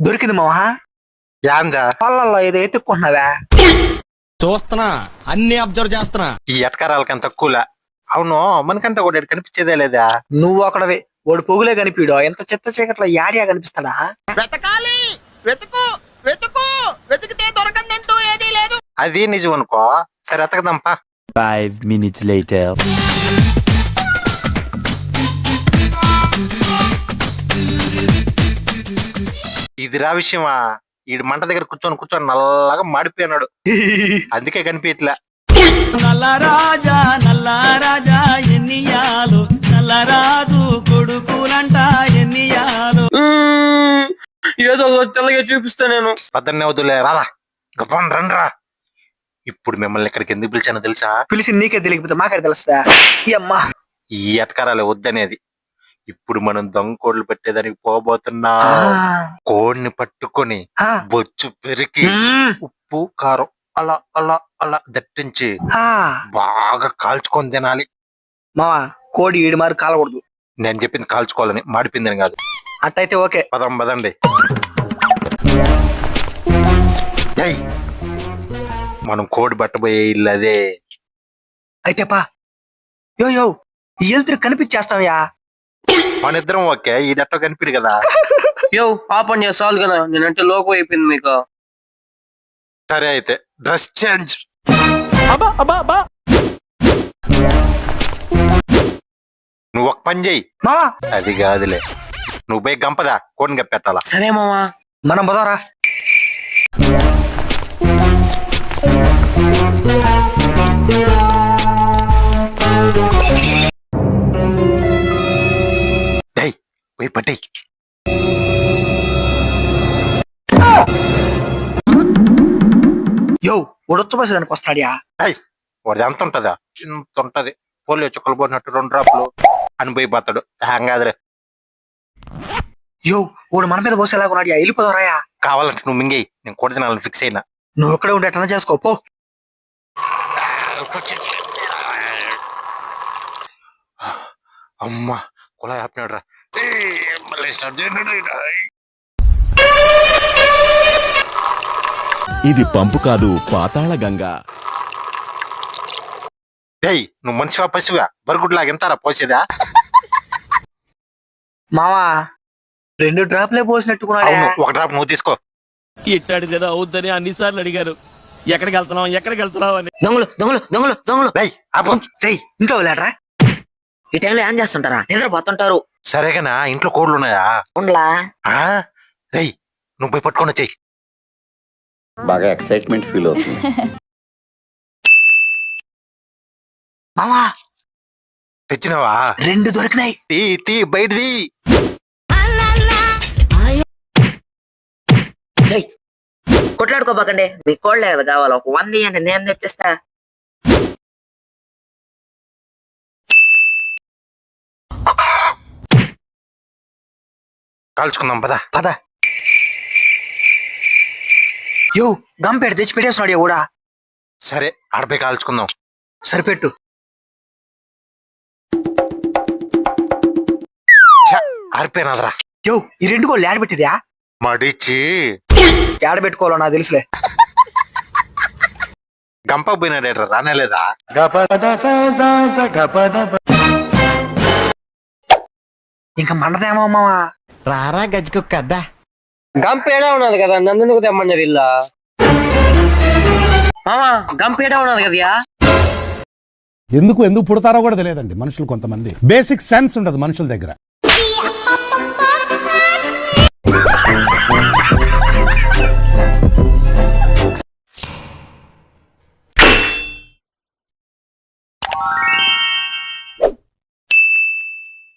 దొరికింది మావా. యాందా పొలంలో ఏదో ఎత్తుక్కుంటున్నావా? చూస్తున్నా, అన్ని అబ్జర్వ్ చేస్తున్నా. ఈ ఎటకారాలకి తక్కువలా. అవును, మనకంటే కూడా కనిపించేదే లేదా? నువ్వు ఒకడవే, వాడు పొగులే కనిపిడు. ఎంత చెత్త చీకట్లో యాడియా కనిపిస్తాడా? వెతకాలి, వెతుకు వెతుకు, వెతికితే దొరకందంటూ ఏదీ లేదు. అది నిజం అనుకో. సరే ఎతకదంపా. 5 minutes later. ఇది రా విషయమా. ఈడు మంట దగ్గర కూర్చొని నల్లగా మాడిపోయినాడు. అందుకే కనిపించట్లే. నల్లరాజా ఎన్నియాలు, నల్లరాజు కొడుకులంట ఎన్నియాలు. ఏదో తెల్లగా చూపిస్తా నేను. పద్దన్నే వద్దులే, రాలా గప్పని రండ్రా. ఇప్పుడు మిమ్మల్ని ఇక్కడికి ఎందుకు పిలిచానో తెలుసా? పిలిచి నీకే తెలియకపోతే మాకే తెలుస్తుందా? అమ్మా, ఈ ఎటకారాలే వద్దనేది. ఇప్పుడు మనం దొంగ కోడ్లు పెట్టేదానికి పోబోతున్నా. కోడిని పట్టుకొని బొచ్చు పెరికి ఉప్పు కారం అలా అలా అలా దట్టించి బాగా కాల్చుకొని తినాలి. మావా, కోడి ఈడు మారు కాలకూడదు. నేను చెప్పింది కాల్చుకోవాలని, మాడిపోయిందని కాదు. అట్టయితే ఓకే. పదండి. మనం కోడి పట్టబోయే ఇల్లు అదే. అయితే పా. యో ఈ వెళ్తురు కనిపించేస్తావయా? మన ఇద్దరం ఓకే. ఈ డట్టో కనిపిడు కదా. యో పాపం చాలు కదా, నేనంటే లోకం అయిపోయింది మీకు. సరే అయితే డ్రెస్ చేంజ్. నువ్వు ఒక పని చెయ్యి. మావా, అది కాదులే, నువ్వు పోయి గంపదా కోడిని కప్పెట్టాలా. సరే మామా. మనం పోదారా. పోయి పట్టి. యో ఉడొచ్చబోసే దానికి వస్తాడియా? వాడిది ఎంత ఉంటదా? ఇంత ఉంటది. పోలియో చుక్కలు పోయినట్టు 2 డ్రాప్లు అని పోయిపోతాడు. కాదులే. యో వాడు మన మీద పోసేలా కొన్నాడియా? వెళ్ళిపోదారాయా? కావాలంటే నువ్వు మింగేయి, నేను కోడి తినాలని ఫిక్స్ అయినా. నువ్వు ఎక్కడే ఉంటే ఎట్లా చేసుకో పో. అమ్మా కుళాయి ఆపినాడు రా. ఇది పంపు కాదు, పాతాళ గంగ. నువ్వు మనిషివా పశువా? బరుగుడ్లాగా ఎంతారా పోసేదా? మావా 2 డ్రాప్లే పోసినట్టుకున్నాడు. ఒక డ్రాప్ నువ్వు తీసుకో. ఇట్టాడిది ఏదో అవుద్దని అన్నిసార్లు అడిగారు. ఎక్కడికి వెళ్తున్నావు అని. దొంగలు ఇంట్లో వెళ్ళాడరా? ఈ టైంలో ఏం చేస్తుంటారా? నిద్రపోతుంటారు. సరేగానా, ఇంట్లో కోళ్ళు ఉన్నాయా? ఉండలా. రేయ్ నువ్వు పోయి పట్టుకొని వచ్చేయి. బాగా ఎక్సైట్మెంట్ ఫీల్ అవుతుంది. మావా తెచ్చినావా? 2 దొరికినాయి. తీ బయటది. కొట్లాడుకోబాకండి, మీ కోళ్ళే కదా కావాలి. ఒక 100 ఇవ్వండి, నేను తెచ్చిస్తా. కాల్చుకుందాం పద. యో గంపేట తెచ్చి పెట్టేస్తున్నాడు కూడా. సరే ఆడపై కాల్చుకుందాం. సరిపెట్టు. ఆరిపోయినాదరా. యో ఈ 2 కోళ్ళు ఏడబెట్టిద్యా? మడిచి ఏడబెట్టుకోవాలో నాకు తెలుసులే. గంప పోయినాడేట్రా, రానేలేదా? ఇంకా మండదేమో మావా. రారా గజ్జుకు కద్దా. గంపేడ ఉన్నది కదా, నందుకు తెమ్మన్నారు ఇల్లా. మామా గంపేడ ఉన్నది కదయా. ఎందుకు పుడతారో కూడా తెలియదండి మనుషులు. కొంతమంది బేసిక్ సెన్స్ ఉండదు మనుషుల దగ్గర.